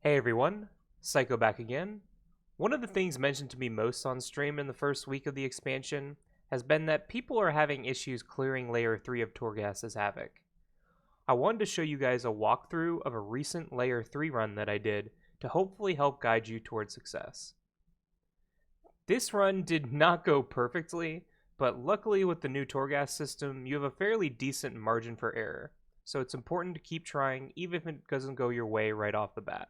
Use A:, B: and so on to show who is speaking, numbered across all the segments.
A: Hey everyone, Psycho back again. One of the things mentioned to me most on stream in the first week of the expansion has been that people are having issues clearing Layer 3 of Torghast as Havoc. I wanted to show you guys a walkthrough of a recent Layer 3 run that I did to hopefully help guide you towards success. This run did not go perfectly, but luckily with the new Torghast system, you have a fairly decent margin for error, so it's important to keep trying even if it doesn't go your way right off the bat.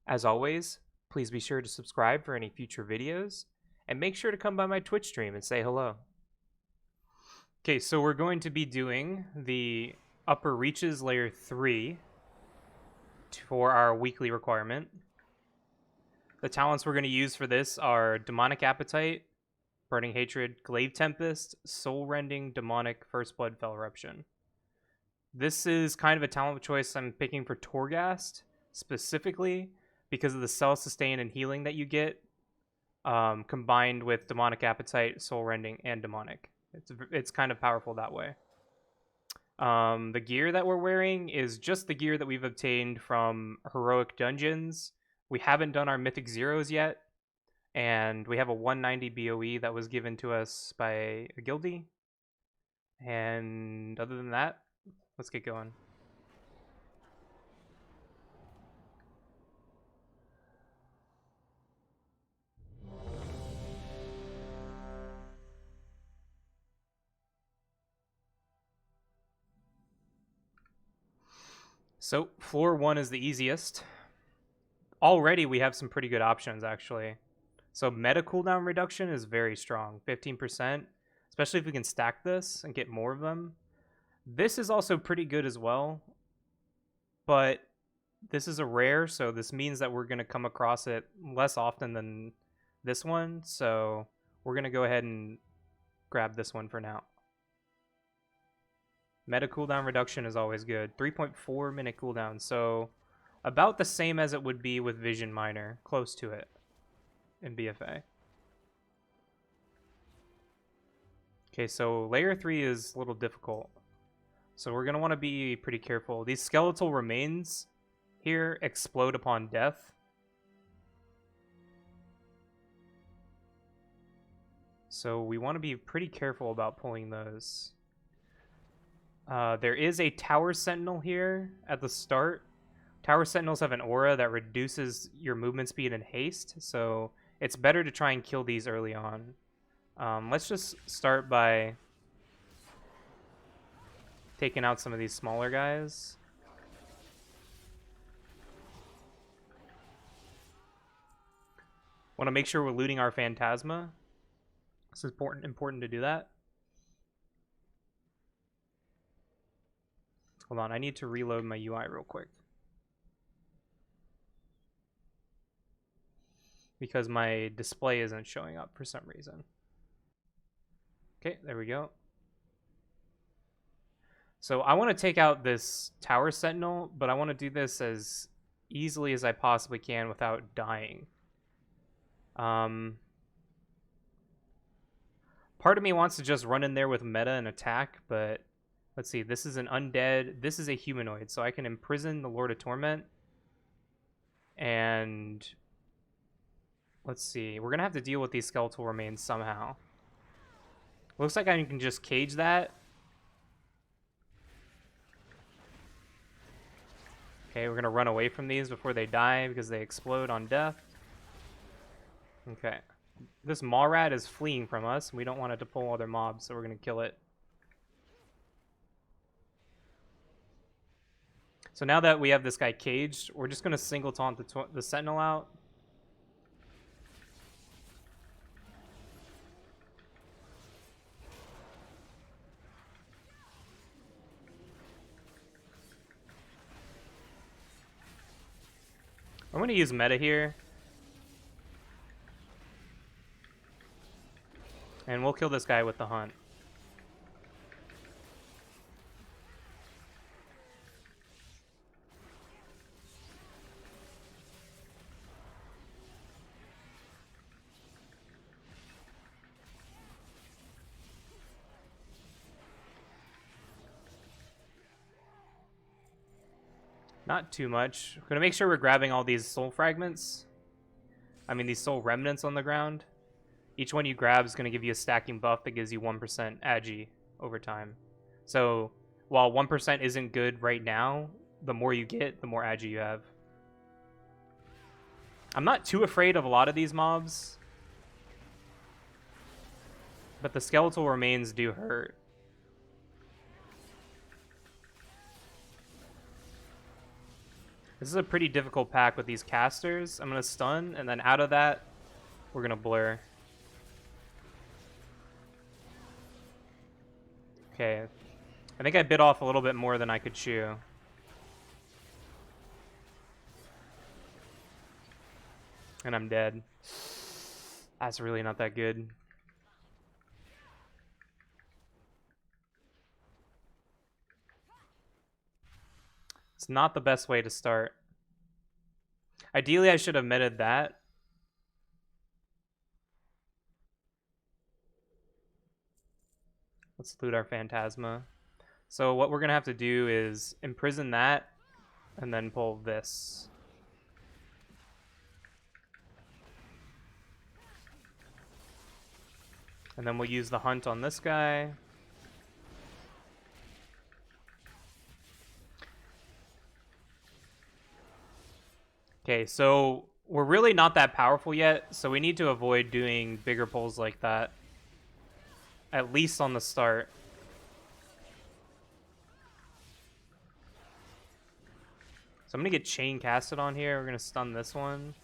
A: As always, please be sure to subscribe for any future videos, and make sure to come by my Twitch stream and say hello. Okay, so we're going to be doing the Upper Reaches Layer 3 for our weekly requirement. The talents we're going to use for this are Demonic Appetite, Burning Hatred, Glaive Tempest, Soul Rending, Demonic, First Blood, Fell Eruption. This is kind of a talent choice I'm picking for Torghast, specifically because of the self-sustain and healing that you get, combined with Demonic Appetite, Soul Rending, and Demonic. It's kind of powerful that way. The gear that we're wearing is just the gear that we've obtained from Heroic Dungeons. We haven't done our Mythic Zeros yet, and we have a 190 BOE that was given to us by a guildie. And other than that, let's get going. So, floor 1 is the easiest. Already we have some pretty good options, actually. So meta cooldown reduction is very strong, 15%, especially if we can stack this and get more of them. This is also pretty good as well, but this is a rare, so this means that we're going to come across it less often than this one, so we're going to go ahead and grab this one for now. Meta cooldown reduction is always good. 3.4 minute cooldown, so about the same as it would be with Vision Miner, close to it in BFA. Okay, so layer 3 is a little difficult, so we're going to want to be pretty careful. These skeletal remains here explode upon death. So we want to be pretty careful about pulling those. There is a Tower Sentinel here at the start. Tower Sentinels have an aura that reduces your movement speed and haste, so it's better to try and kill these early on. Let's just start by taking out some of these smaller guys. Want to make sure we're looting our Phantasma. It's important to do that. Hold on, I need to reload my UI real quick, because my display isn't showing up for some reason. Okay, there we go. So I want to take out this Tower Sentinel, but I want to do this as easily as I possibly can without dying. Part of me wants to just run in there with meta and attack, but let's see. This is an undead. This is a humanoid, so I can imprison the Lord of Torment. And let's see. We're going to have to deal with these skeletal remains somehow. Looks like I can just cage that. Okay, we're going to run away from these before they die because they explode on death. Okay. This Mawrat is fleeing from us. We don't want it to pull other mobs, so we're going to kill it. So now that we have this guy caged, we're just going to single taunt the Sentinel out. I'm going to use meta here. And we'll kill this guy with the hunt. Not too much. We're gonna make sure we're grabbing all these soul fragments. I mean, these soul remnants on the ground. Each one you grab is gonna give you a stacking buff that gives you 1% agi over time. So while 1% isn't good right now, the more you get, the more agi you have. I'm not too afraid of a lot of these mobs, but the skeletal remains do hurt. This is a pretty difficult pack with these casters. I'm going to stun, and then out of that, we're going to blur. Okay. I think I bit off a little bit more than I could chew. And I'm dead. That's really not that good. It's not the best way to start. Ideally, I should have meted that. Let's loot our Phantasma. So what we're going to have to do is imprison that and then pull this. And then we'll use the hunt on this guy. Okay, so we're really not that powerful yet, so we need to avoid doing bigger pulls like that. At least on the start. So I'm going to get chain casted on here. We're going to stun this one.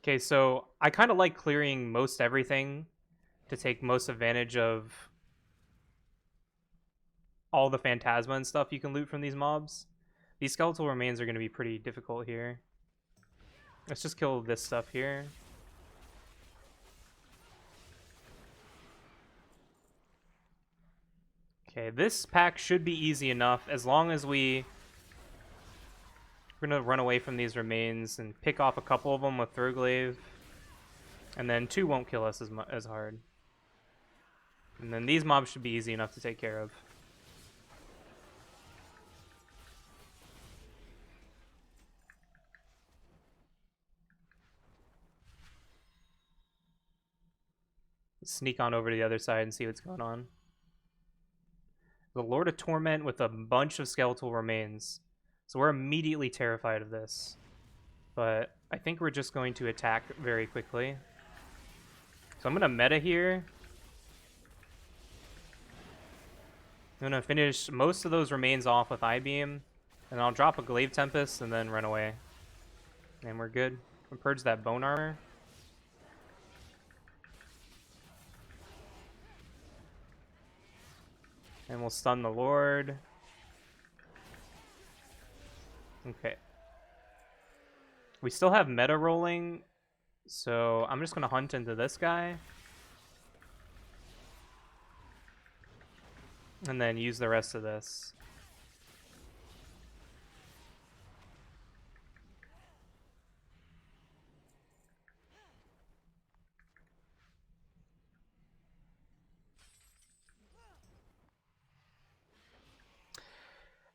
A: Okay, so I kind of like clearing most everything to take most advantage of all the Phantasma and stuff you can loot from these mobs. These skeletal remains are going to be pretty difficult here. Let's just kill this stuff here. Okay, this pack should be easy enough as long as we're going to run away from these remains and pick off a couple of them with Throglaive. And then 2 won't kill us as hard. And then these mobs should be easy enough to take care of. Let's sneak on over to the other side and see what's going on. The Lord of Torment with a bunch of skeletal remains. So we're immediately terrified of this. But I think we're just going to attack very quickly. So I'm going to meta here. I'm going to finish most of those remains off with I-Beam. And I'll drop a Glaive Tempest and then run away. And we're good. We'll purge that bone armor. And we'll stun the Lord. Okay. We still have meta rolling, so I'm just going to hunt into this guy. And then use the rest of this.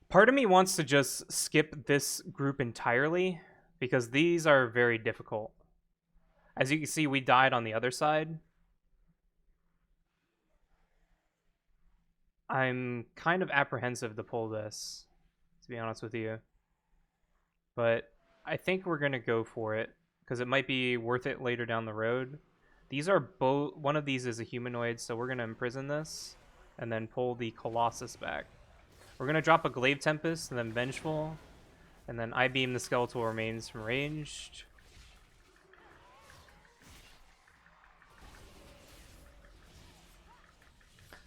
A: Part of me wants to just skip this group entirely, because these are very difficult. As you can see, we died on the other side. I'm kind of apprehensive to pull this, to be honest with you. But I think we're going to go for it, because it might be worth it later down the road. These are both... One of these is a humanoid, so we're going to imprison this, and then pull the Colossus back. We're going to drop a Glaive Tempest, and then Vengeful, and then I-Beam the Skeletal Remains from ranged.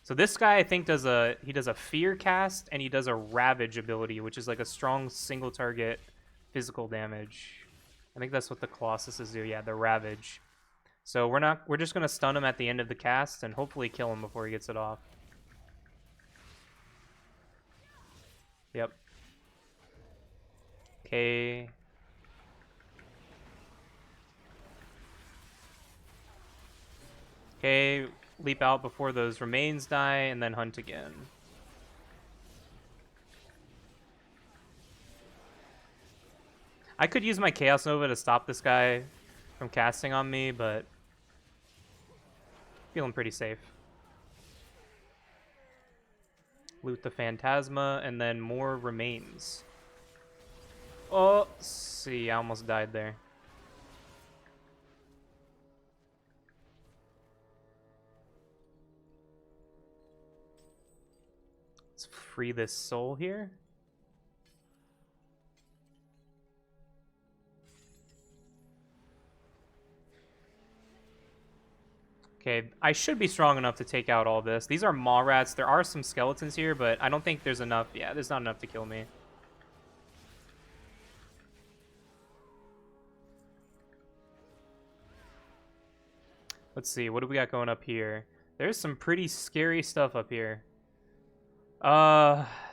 A: So this guy, I think, does a Fear cast, and he does a Ravage ability, which is like a strong single target physical damage. I think that's what the Colossuses do. Yeah, the Ravage. So we're just gonna stun him at the end of the cast and hopefully kill him before he gets it off. Yep. Okay. Okay, leap out before those remains die, and then hunt again. I could use my Chaos Nova to stop this guy from casting on me, but feeling pretty safe. Loot the Phantasma, and then more remains. Oh, see, I almost died there. Let's free this soul here. Okay, I should be strong enough to take out all this. These are maw rats. There are some skeletons here, but I don't think there's enough. Yeah, there's not enough to kill me. Let's see, what do we got going up here? There's some pretty scary stuff up here.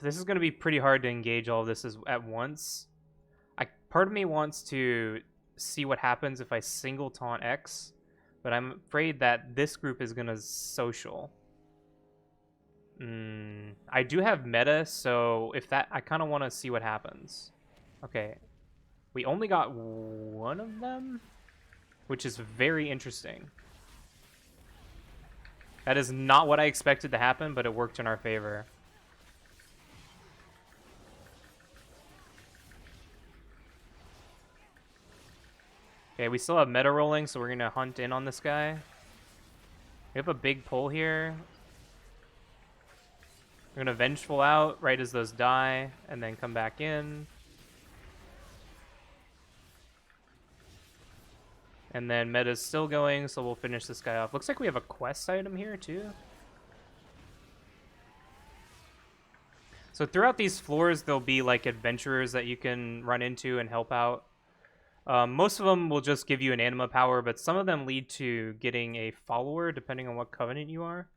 A: This is going to be pretty hard to engage all of this at once. Part of me wants to see what happens if I single taunt X, but I'm afraid that this group is going to social. I do have meta, so if that, I kind of want to see what happens. Okay, we only got one of them, which is very interesting. That is not what I expected to happen, but it worked in our favor. Okay, we still have meta rolling, so we're going to hunt in on this guy. We have a big pull here. We're going to Vengeful out right as those die, and then come back in. And then meta's still going, so we'll finish this guy off. Looks like we have a quest item here, too. So throughout these floors, there'll be, like, adventurers that you can run into and help out. Most of them will just give you an anima power, but some of them lead to getting a follower, depending on what covenant you are.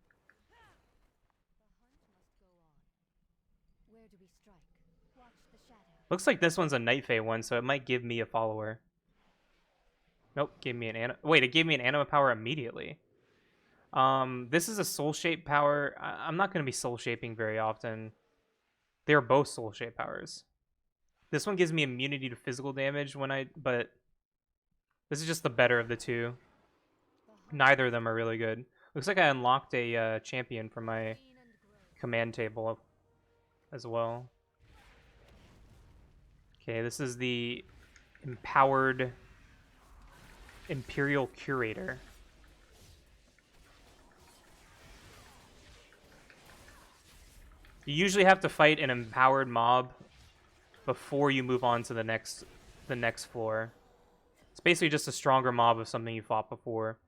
A: Looks like this one's a Night Fae one, so it might give me a follower. Nope, gave me an anima. Wait, it gave me an anima power immediately. This is a soul shape power. I'm not going to be soul shaping very often. They are both soul shape powers. This one gives me immunity to physical damage but this is just the better of the two. Neither of them are really good. Looks like I unlocked a champion from my command table as well. Okay, this is the empowered Imperial Curator. You usually have to fight an empowered mob before you move on to the next floor. It's basically just a stronger mob of something you fought before.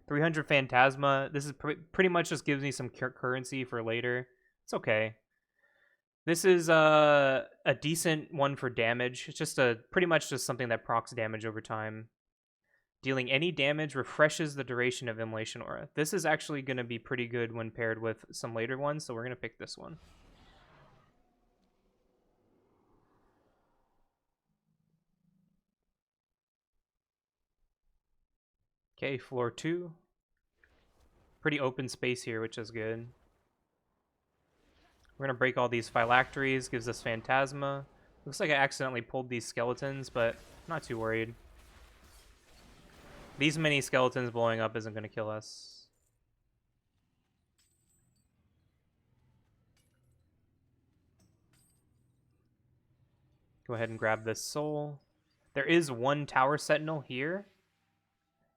A: 300 Phantasma. This is pretty much just gives me some currency for later. It's okay. This is a decent one for damage. It's just pretty much just something that procs damage over time. Dealing any damage refreshes the duration of Immolation Aura. This is actually going to be pretty good when paired with some later ones, so we're going to pick this one. Okay, floor 2. Pretty open space here, which is good. We're going to break all these phylacteries, gives us Phantasma. Looks like I accidentally pulled these skeletons, but I'm not too worried. These many skeletons blowing up isn't going to kill us. Go ahead and grab this soul. There is one tower sentinel here.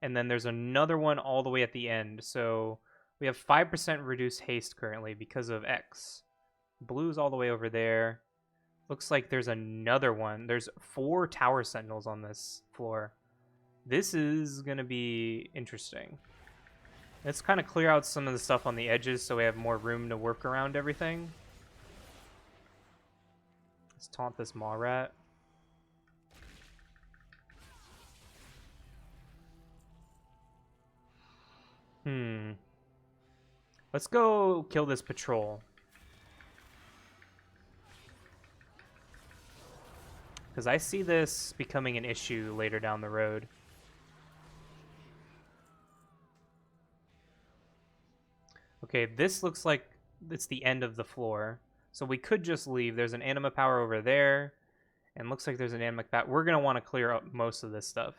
A: And then there's another one all the way at the end. So we have 5% reduced haste currently because of X. Blue's all the way over there. Looks like there's another one. There's 4 tower sentinels on this floor. This is going to be interesting. Let's kind of clear out some of the stuff on the edges so we have more room to work around everything. Let's taunt this maw rat. Let's go kill this patrol. Because I see this becoming an issue later down the road. Okay, this looks like it's the end of the floor. So we could just leave. There's an anima power over there. And looks like there's an anima power. We're going to want to clear up most of this stuff.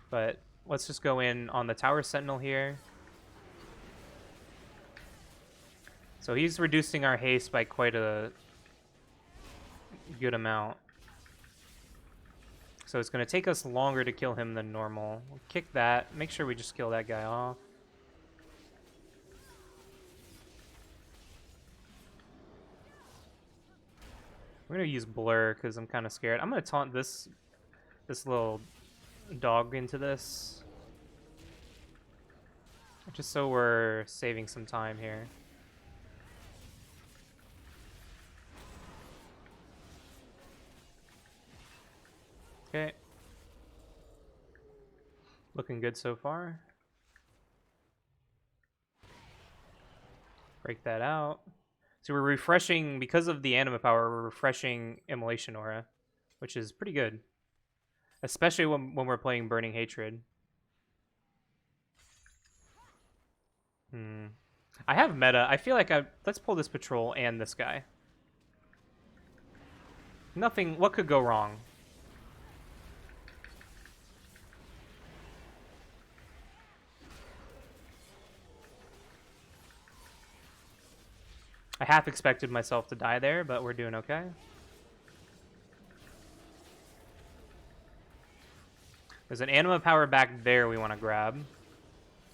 A: But let's just go in on the Tower Sentinel here. So he's reducing our haste by quite a good amount. So it's going to take us longer to kill him than normal. We'll kick that. Make sure we just kill that guy off. We're going to use Blur because I'm kind of scared. I'm going to taunt this little dog into this. Just so we're saving some time here. Okay. Looking good so far. Break that out. So we're refreshing, because of the anima power, we're refreshing Immolation Aura, which is pretty good. Especially when we're playing Burning Hatred. I have meta. I feel like let's pull this patrol and this guy. Nothing, what could go wrong? I half expected myself to die there, but we're doing okay. There's an anima power back there we want to grab,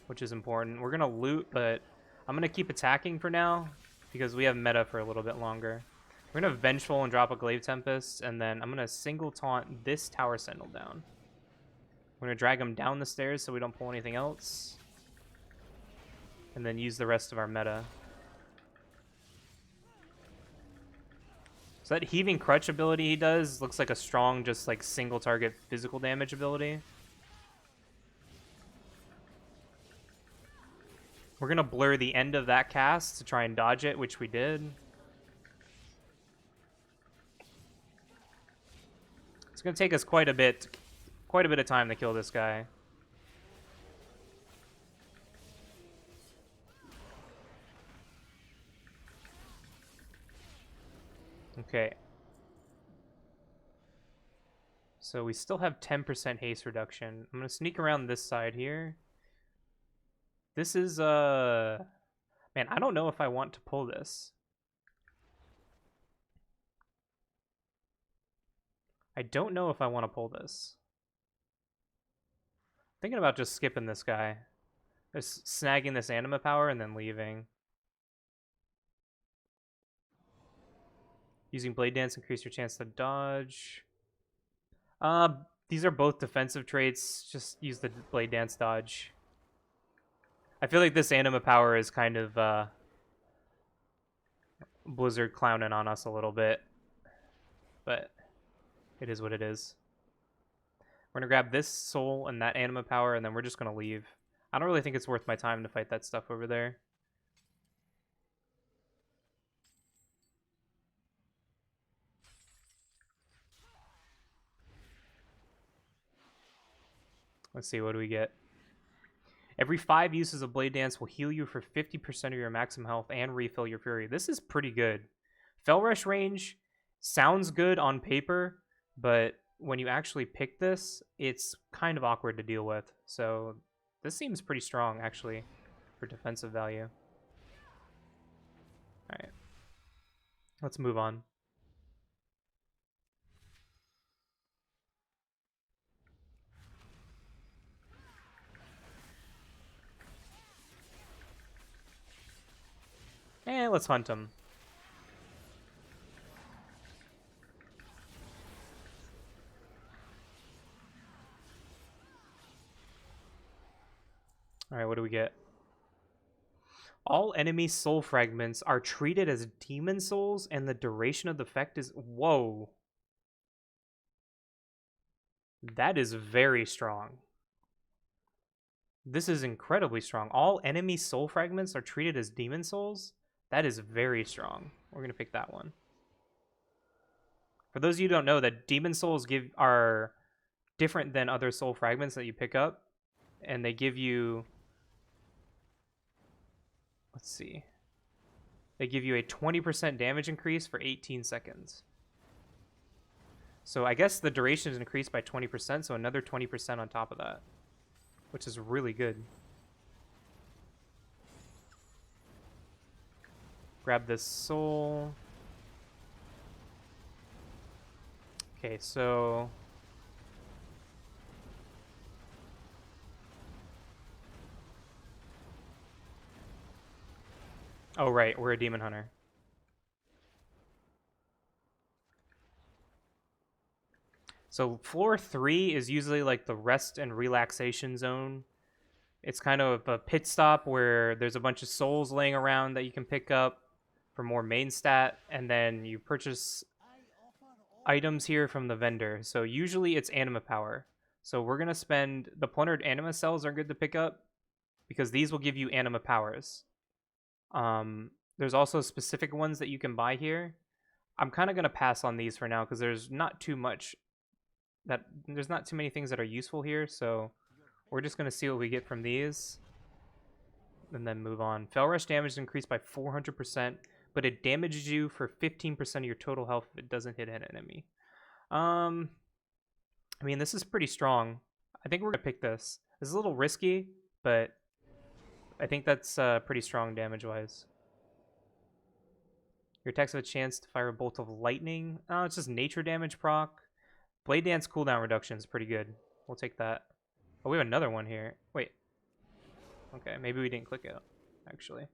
A: which is important. We're going to loot, but I'm going to keep attacking for now because we have meta for a little bit longer. We're going to Vengeful and drop a Glaive Tempest, and then I'm going to single taunt this Tower Sentinel down. We're going to drag him down the stairs so we don't pull anything else. And then use the rest of our meta. So that Heaving Crutch ability he does looks like a strong, just like single target physical damage ability. We're going to blur the end of that cast to try and dodge it, which we did. It's going to take us quite a bit of time to kill this guy. Okay. So we still have 10% haste reduction. I'm going to sneak around this side here. This is, man, I don't know if I want to pull this. I don't know if I want to pull this. Thinking about just skipping this guy. Just snagging this anima power and then leaving. Using Blade Dance increase your chance to dodge. These are both defensive traits. Just use the Blade Dance dodge. I feel like this anima power is kind of Blizzard clowning on us a little bit. But it is what it is. We're going to grab this soul and that anima power, and then we're just going to leave. I don't really think it's worth my time to fight that stuff over there. Let's see, what do we get? Every 5 uses of Blade Dance will heal you for 50% of your maximum health and refill your fury. This is pretty good. Fell Rush range sounds good on paper, but when you actually pick this, it's kind of awkward to deal with. So this seems pretty strong, actually, for defensive value. All right. Let's move on. And let's hunt him. All right, what do we get? All enemy soul fragments are treated as demon souls, and the duration of the effect is... Whoa. That is very strong. This is incredibly strong. All enemy soul fragments are treated as demon souls? That is very strong. We're going to pick that one. For those of you who don't know, that demon souls are different than other soul fragments that you pick up, and they give you... let's see. They give you a 20% damage increase for 18 seconds. So I guess the duration is increased by 20%, so another 20% on top of that, which is really good. Grab this soul. Okay, so... oh, right, we're a demon hunter. So floor 3 is usually like the rest and relaxation zone. It's kind of a pit stop where there's a bunch of souls laying around that you can pick up for more main stat, and then you purchase items here from the vendor. So usually it's anima power. So we're going to spend... the plundered anima cells are good to pick up because these will give you anima powers. There's also specific ones that you can buy here. I'm kind of going to pass on these for now because there's not too many things that are useful here, so we're just going to see what we get from these and then move on. Fell Rush damage is increased by 400%, but it damages you for 15% of your total health if it doesn't hit an enemy. I mean, this is pretty strong. I think we're going to pick this. This is a little risky, but I think that's pretty strong damage-wise. Your attacks have a chance to fire a bolt of lightning. Oh, it's just nature damage proc. Blade Dance cooldown reduction is pretty good. We'll take that. Oh, we have another one here. Wait. Okay, maybe we didn't click it, actually.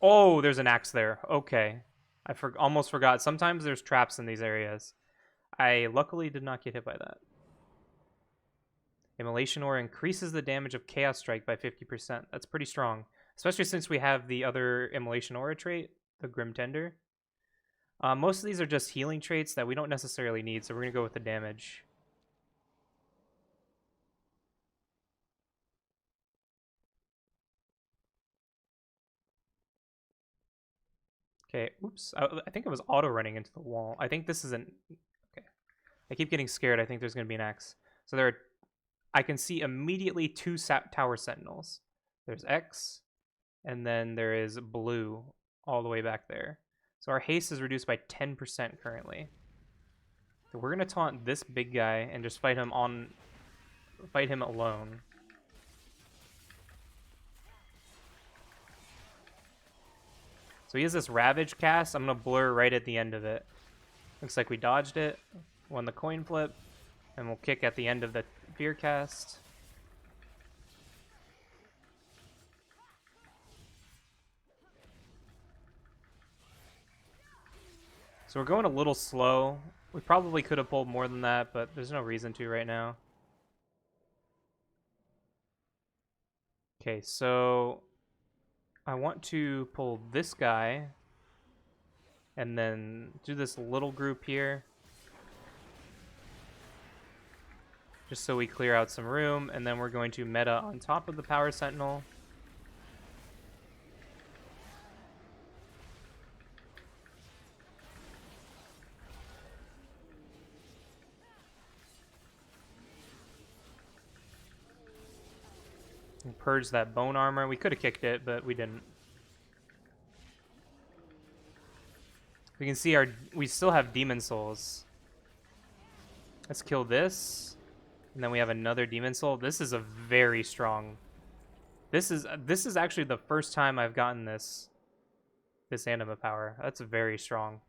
A: Oh, there's an axe there. Okay. I almost forgot. Sometimes there's traps in these areas. I luckily did not get hit by that. Immolation Aura increases the damage of Chaos Strike by 50%. That's pretty strong. Especially since we have the other Immolation Aura trait, the Grim Tender. Most of these are just healing traits that we don't necessarily need, so we're going to go with the damage. Okay, oops. I think it was auto-running into the wall. I think this is an... okay. I keep getting scared. I think there's going to be an X. So there are... I can see immediately two tower sentinels. There's X, and then there is blue all the way back there. So our haste is reduced by 10% currently. So we're going to taunt this big guy and just fight him alone. So he has this Ravage cast. I'm going to blur right at the end of it. Looks like we dodged it. Won the coin flip. And we'll kick at the end of the Fear cast. So we're going a little slow. We probably could have pulled more than that, but there's no reason to right now. Okay, so I want to pull this guy and then do this little group here. Just so we clear out some room, and then we're going to meta on top of the Power Sentinel. And purge that bone armor. We could have kicked it, but we didn't. We can see we still have demon souls. Let's kill this. And then we have another demon soul. This is a very strong... This is actually the first time I've gotten this anima power. That's very strong.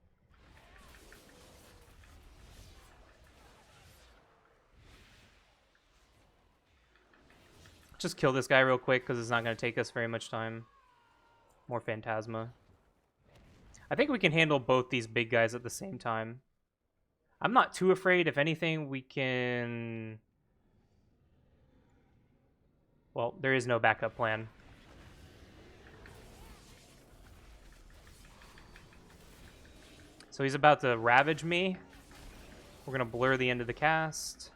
A: Just kill this guy real quick because it's not going to take us very much time. More Phantasma. I think we can handle both these big guys at the same time. I'm not too afraid. If anything, we can... well, there is no backup plan. So he's about to ravage me. We're going to blur the end of the cast.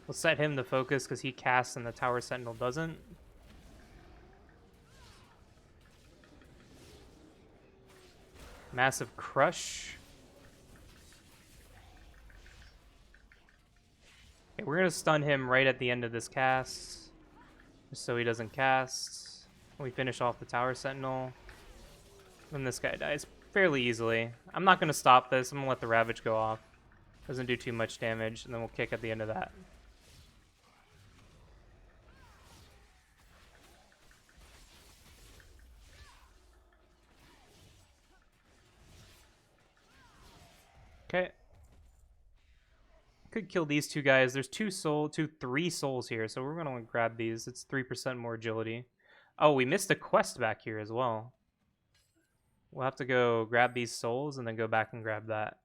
A: We'll set him to focus because he casts and the Tower Sentinel doesn't. Massive Crush. Okay, we're gonna stun him right at the end of this cast, just so he doesn't cast. We finish off the Tower Sentinel. And this guy dies fairly easily. I'm not gonna stop this. I'm gonna let the Ravage go off. Doesn't do too much damage, and then we'll kick at the end of that. Okay. Could kill these two guys. There's three souls here, so we're gonna grab these. It's 3% more agility. Oh, we missed a quest back here as well. We'll have to go grab these souls and then go back and grab that.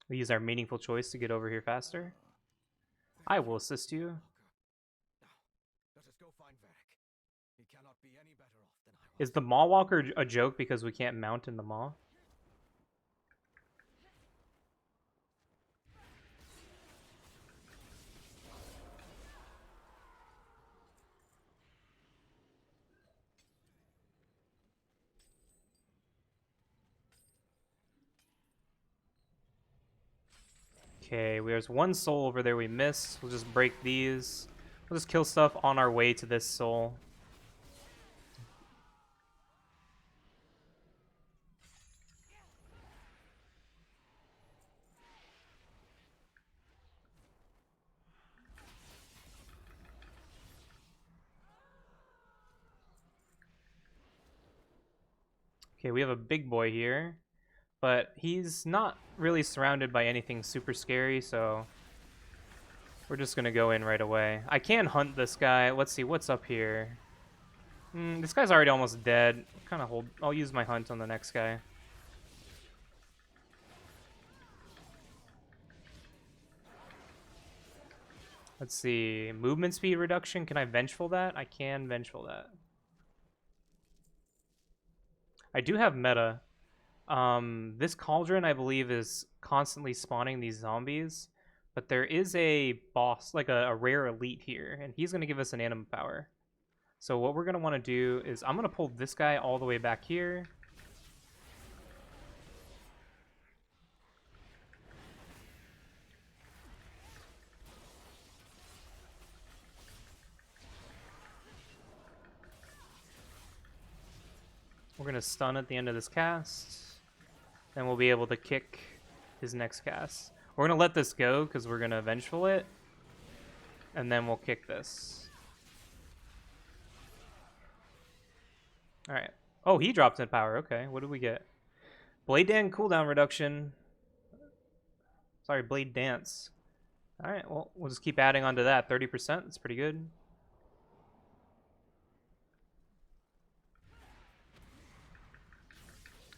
A: We use our meaningful choice to get over here faster. I will assist you.
B: Now, let us go find Varric. He cannot be any better off than I was.
A: Is the Maw Walker a joke because we can't mount in the Maw? Okay, there's one soul over there we missed. We'll just break these. We'll just kill stuff on our way to this soul. Okay, we have a big boy here, but he's not really surrounded by anything super scary, so we're just gonna go in right away. I can hunt this guy. Let's see what's up here. This guy's already almost dead. I'll use my hunt on the next guy. Let's see, movement speed reduction. Can I vengeful that? I can vengeful that. I do have meta. This cauldron, I believe, is constantly spawning these zombies, but there is a boss, like a rare elite here, and he's going to give us an anima power. So what we're going to want to do is I'm going to pull this guy all the way back here. We're going to stun at the end of this cast. Then we'll be able to kick his next cast. We're going to let this go because we're going to vengeful it. And then we'll kick this. Alright. Oh, he dropped in power. Okay, what did we get? Blade Dance cooldown reduction. Sorry, Blade Dance. Alright, well, we'll just keep adding on to that. 30%, that's pretty good.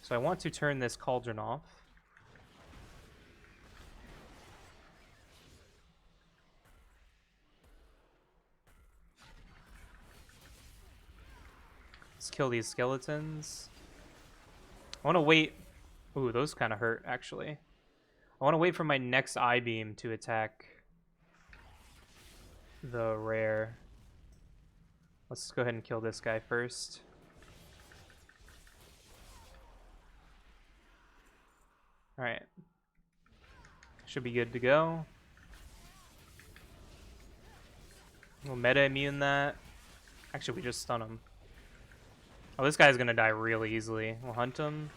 A: So I want to turn this cauldron off. Let's kill these skeletons. I want to wait. Ooh, those kind of hurt, actually. I want to wait for my next eye beam to attack the rare. Let's go ahead and kill this guy first. Alright. Should be good to go. We'll meta immune that. Actually, we just stun him. Oh, this guy's gonna die really easily. We'll hunt him.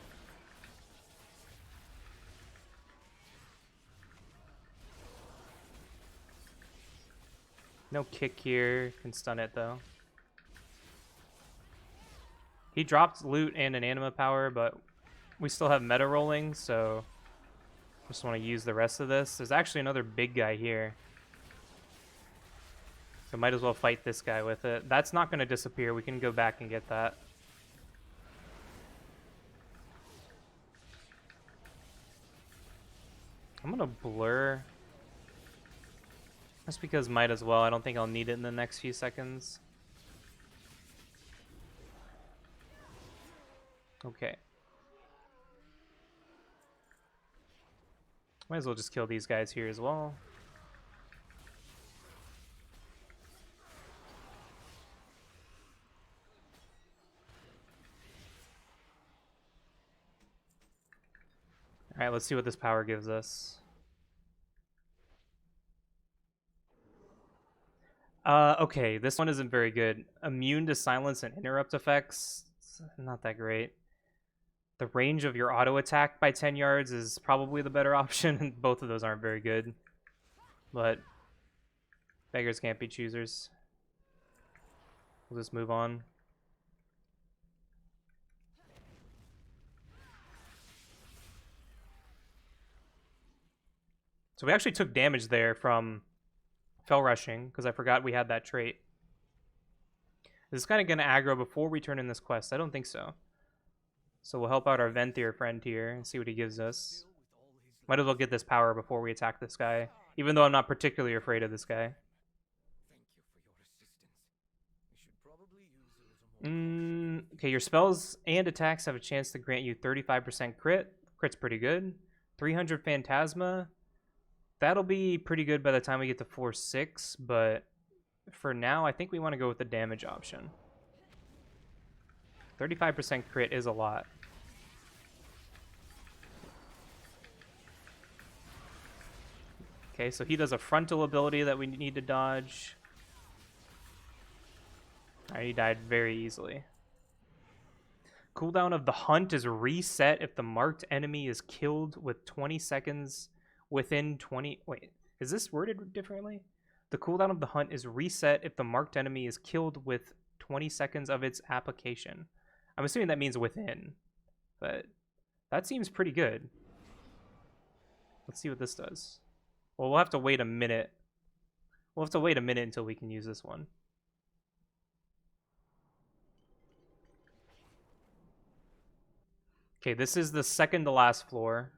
A: No kick here. Can stun it, though. He dropped loot and an anima power, but we still have meta rolling, so just want to use the rest of this. There's actually another big guy here, so might as well fight this guy with it. That's not going to disappear. We can go back and get that. I'm going to blur. That's because might as well. I don't think I'll need it in the next few seconds. Okay. Might as well just kill these guys here as well. Alright, let's see what this power gives us. Okay, this one isn't very good. Immune to silence and interrupt effects. It's not that great. The range of your auto attack by 10 yards is probably the better option. Both of those aren't very good. But beggars can't be choosers. We'll just move on. So we actually took damage there from fell rushing, because I forgot we had that trait. Is this kind of going to aggro before we turn in this quest? I don't think so. So we'll help out our Venthyr friend here and see what he gives us. Might as well get this power before we attack this guy, even though I'm not particularly afraid of this guy. Okay, your spells and attacks have a chance to grant you 35% crit. Crit's pretty good. 300 Phantasma. That'll be pretty good by the time we get to floor 6, but for now, I think we want to go with the damage option. 35% crit is a lot. Okay, so he does a frontal ability that we need to dodge. Alright, he died very easily. Cooldown of the hunt is reset if the marked enemy is killed with 20 seconds within 20... Wait, is this worded differently? The cooldown of the hunt is reset if the marked enemy is killed with 20 seconds of its application. I'm assuming that means within, but that seems pretty good. Let's see what this does. Well, we'll have to wait a minute. We'll have to wait a minute until we can use this one. Okay, this is the second to last floor.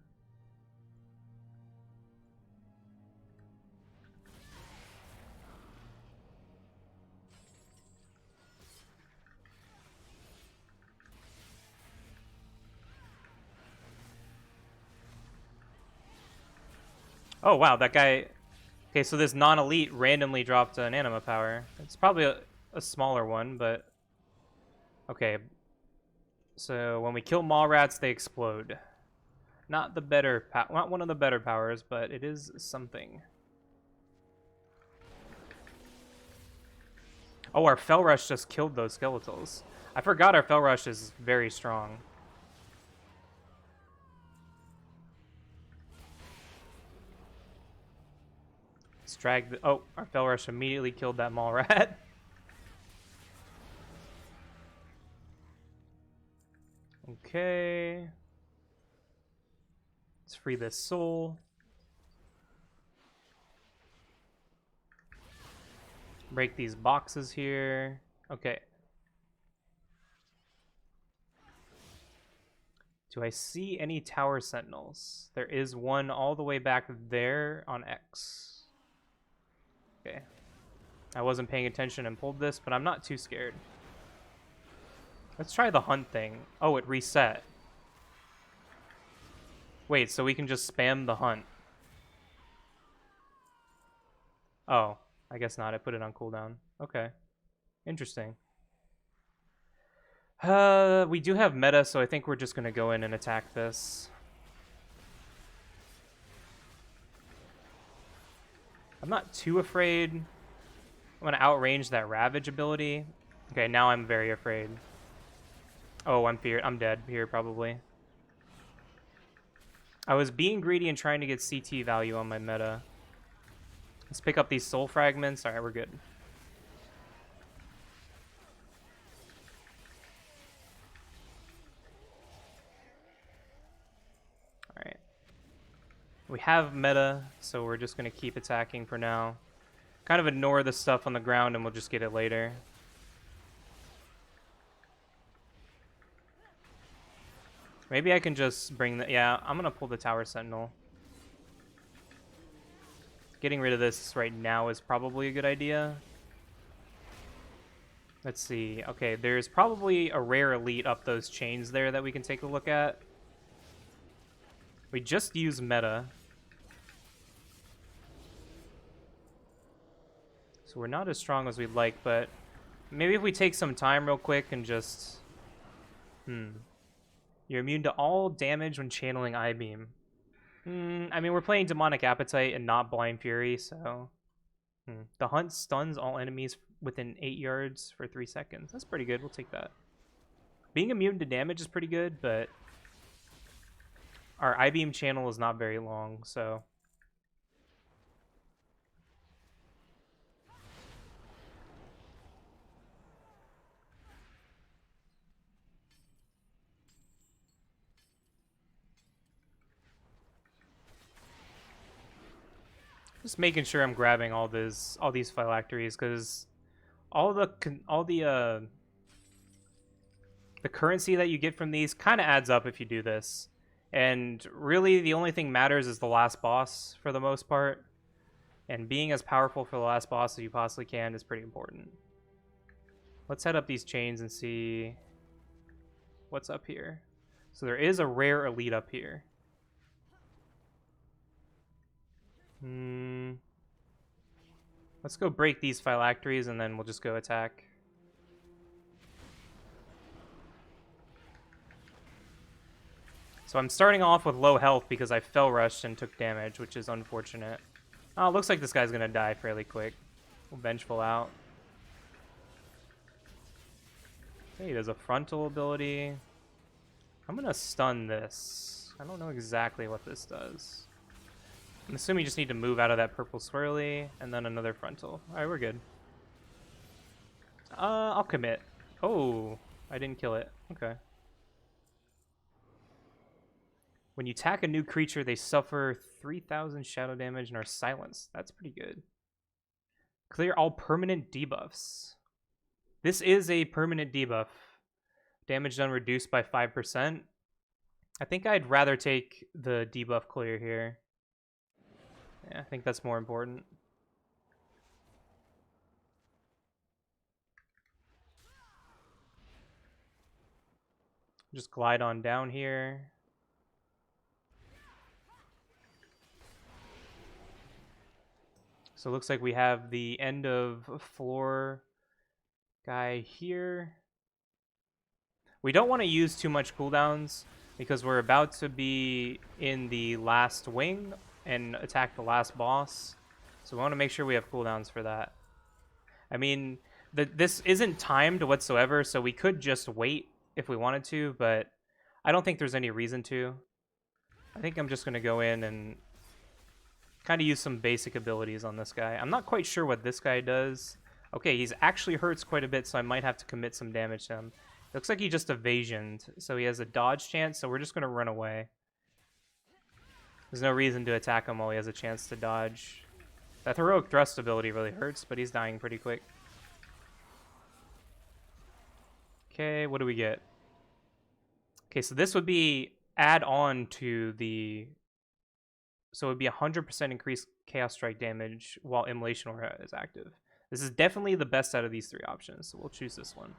A: Oh, wow, that guy... Okay, so this non-elite randomly dropped an anima power. It's probably a smaller one, but... Okay. So when we kill mall rats, they explode. Not one of the better powers, but it is something. Oh, our Fell Rush just killed those skeletals. I forgot our Fell Rush is very strong. Let's drag the... Oh, our Fell Rush immediately killed that mall rat. Okay. Let's free this soul. Break these boxes here. Okay. Do I see any tower sentinels? There is one all the way back there on X. Okay. I wasn't paying attention and pulled this, but I'm not too scared. Let's try the hunt thing. Oh, it reset. Wait, so we can just spam the hunt. Oh, I guess not. I put it on cooldown. Okay. Interesting. We do have meta, so I think we're just going to go in and attack this. I'm not too afraid. I'm going to outrange that Ravage ability. Okay, now I'm very afraid. Oh, I'm dead here, probably. I was being greedy and trying to get CT value on my meta. Let's pick up these soul fragments. Alright, we're good. Alright. We have meta, so we're just going to keep attacking for now. Kind of ignore the stuff on the ground and we'll just get it later. Maybe I can just bring the... Yeah, I'm going to pull the Tower Sentinel. Getting rid of this right now is probably a good idea. Let's see. Okay, there's probably a rare elite up those chains there that we can take a look at. We just use meta. So we're not as strong as we'd like, but maybe if we take some time real quick and just... You're immune to all damage when channeling I-Beam. I mean, we're playing Demonic Appetite and not Blind Fury, so... The Hunt stuns all enemies within 8 yards for 3 seconds. That's pretty good. We'll take that. Being immune to damage is pretty good, but... Our I-Beam channel is not very long, so... Just making sure I'm grabbing all these phylacteries, because the currency that you get from these kind of adds up if you do this. And really, the only thing matters is the last boss for the most part. And being as powerful for the last boss as you possibly can is pretty important. Let's head up these chains and see what's up here. So there is a rare elite up here. Let's go break these phylacteries and then we'll just go attack. So I'm starting off with low health because I fell rushed and took damage, which is unfortunate. Oh, it looks like this guy's gonna die fairly quick. Vengeful out. Okay, he does a frontal ability. I'm gonna stun this. I don't know exactly what this does. I'm assuming you just need to move out of that purple swirly, and then another frontal. Alright, we're good. I'll commit. Oh, I didn't kill it. Okay. When you attack a new creature, they suffer 3,000 shadow damage and are silenced. That's pretty good. Clear all permanent debuffs. This is a permanent debuff. Damage done reduced by 5%. I think I'd rather take the debuff clear here. Yeah, I think that's more important. Just glide on down here. So it looks like we have the end of floor guy here. We don't want to use too much cooldowns because we're about to be in the last wing and attack the last boss. So we want to make sure we have cooldowns for that. I mean, this isn't timed whatsoever, so we could just wait if we wanted to, but I don't think there's any reason to. I think I'm just going to go in and kind of use some basic abilities on this guy. I'm not quite sure what this guy does. Okay, he's actually hurts quite a bit, so I might have to commit some damage to him. Looks like he just evasioned, so he has a dodge chance, so we're just going to run away. There's no reason to attack him while he has a chance to dodge. That heroic thrust ability really hurts, but he's dying pretty quick. Okay, what do we get? Okay, so this would be add on to the... So it would be 100% increased Chaos Strike damage while Immolation Aura is active. This is definitely the best out of these three options, so we'll choose this one.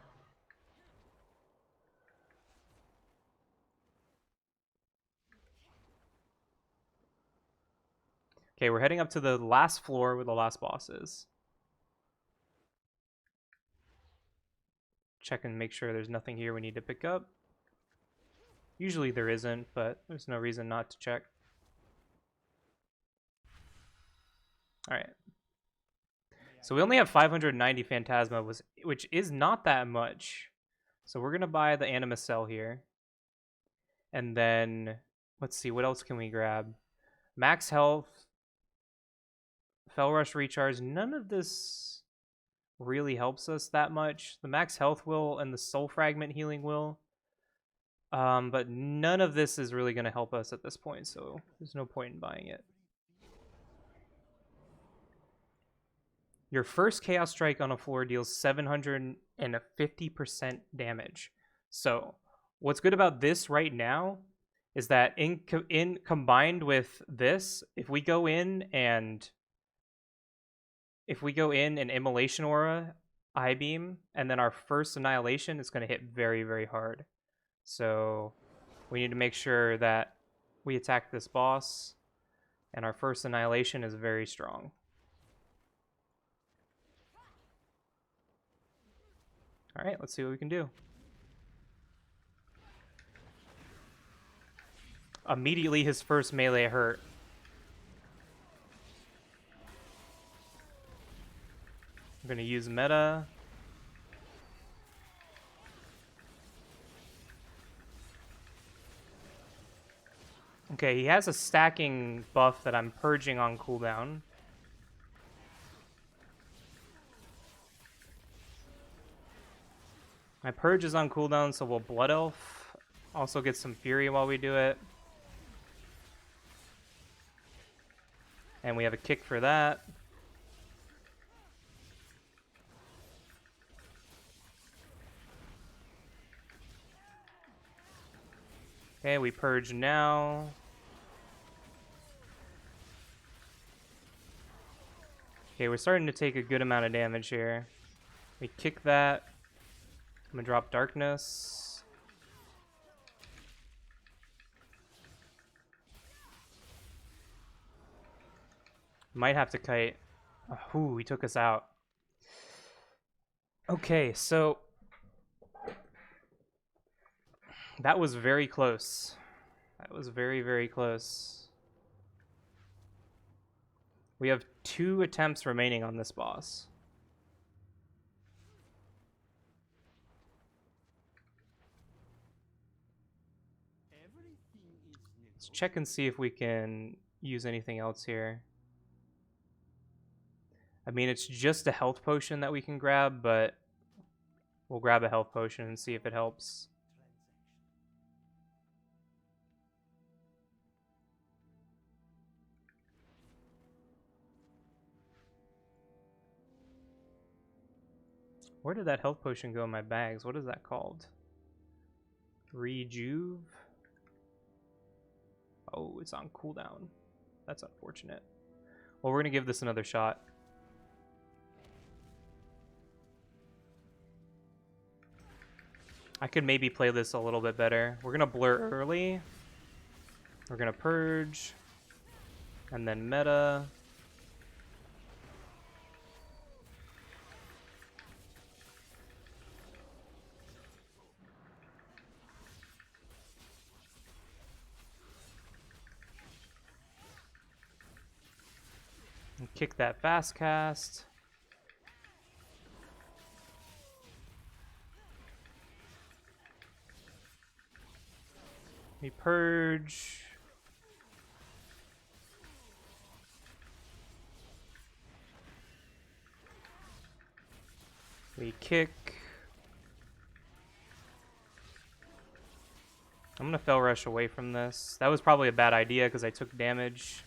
A: Okay, we're heading up to the last floor where the last boss is. Check and make sure there's nothing here we need to pick up. Usually there isn't, but there's no reason not to check. Alright. So we only have 590 Phantasma, which is not that much. So we're going to buy the Animus Cell here. And then, let's see, what else can we grab? Max Health. Fel Rush Recharge. None of this really helps us that much. The Max Health will and the Soul Fragment Healing will. But none of this is really going to help us at this point, so there's no point in buying it. Your first Chaos Strike on a floor deals 750% damage. So, what's good about this right now is that in combined with this, if we go in and Immolation Aura, I-Beam, and then our first Annihilation, it's going to hit very, very hard. So, we need to make sure that we attack this boss, and our first Annihilation is very strong. Alright, let's see what we can do. Immediately his first melee hurt. I'm gonna use meta. Okay, he has a stacking buff that I'm purging on cooldown. My purge is on cooldown, so we'll Blood Elf. Also get some Fury while we do it. And we have a kick for that. Okay, we purge now. Okay, we're starting to take a good amount of damage here. We kick that. I'm gonna drop Darkness. Might have to kite. Ooh, he took us out. Okay, so that was very close. That was very, very close. We have 2 attempts remaining on this boss. Let's check and see if we can use anything else here. I mean, it's just a health potion that we can grab, but we'll grab a health potion and see if it helps. Where did that health potion go in my bags? What is that called? Rejuve? Oh, it's on cooldown. That's unfortunate. Well, we're going to give this another shot. I could maybe play this a little bit better. We're going to blur early. We're going to purge. And then meta. And kick that fast cast. We purge. We kick. I'm gonna Fel Rush away from this. That was probably a bad idea because I took damage.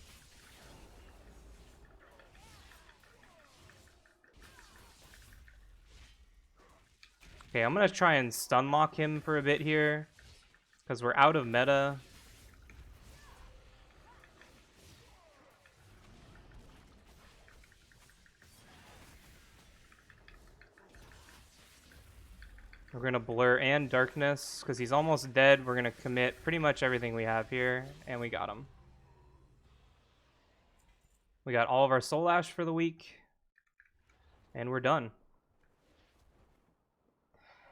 A: Okay, I'm gonna try and stun lock him for a bit here because we're out of meta. We're gonna blur and darkness because he's almost dead. We're gonna commit pretty much everything we have here, and we got him. We got all of our Soul Ash for the week, and we're done.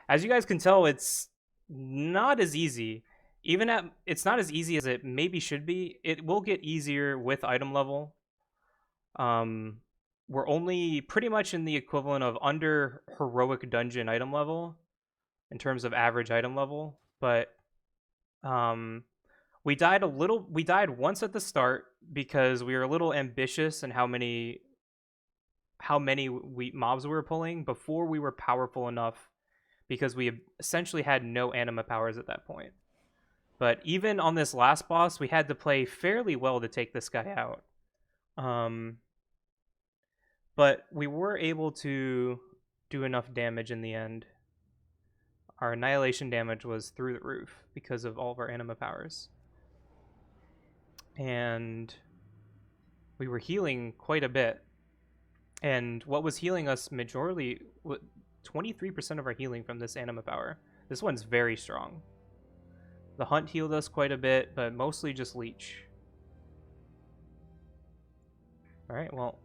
A: As you guys can tell, it's not as easy. It's not as easy as it maybe should be. It will get easier with item level. We're only pretty much in the equivalent of under heroic dungeon item level in terms of average item level, but we died once at the start because we were a little ambitious in how many mobs we were pulling before we were powerful enough, because we essentially had no anima powers at that point. But even on this last boss, we had to play fairly well to take this guy out. But we were able to do enough damage in the end. Our annihilation damage was through the roof because of all of our anima powers. And we were healing quite a bit. And what was healing us majorly, 23% of our healing from this anima power. This one's very strong. The hunt healed us quite a bit, but mostly just leech. Alright, well,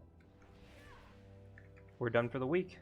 A: we're done for the week.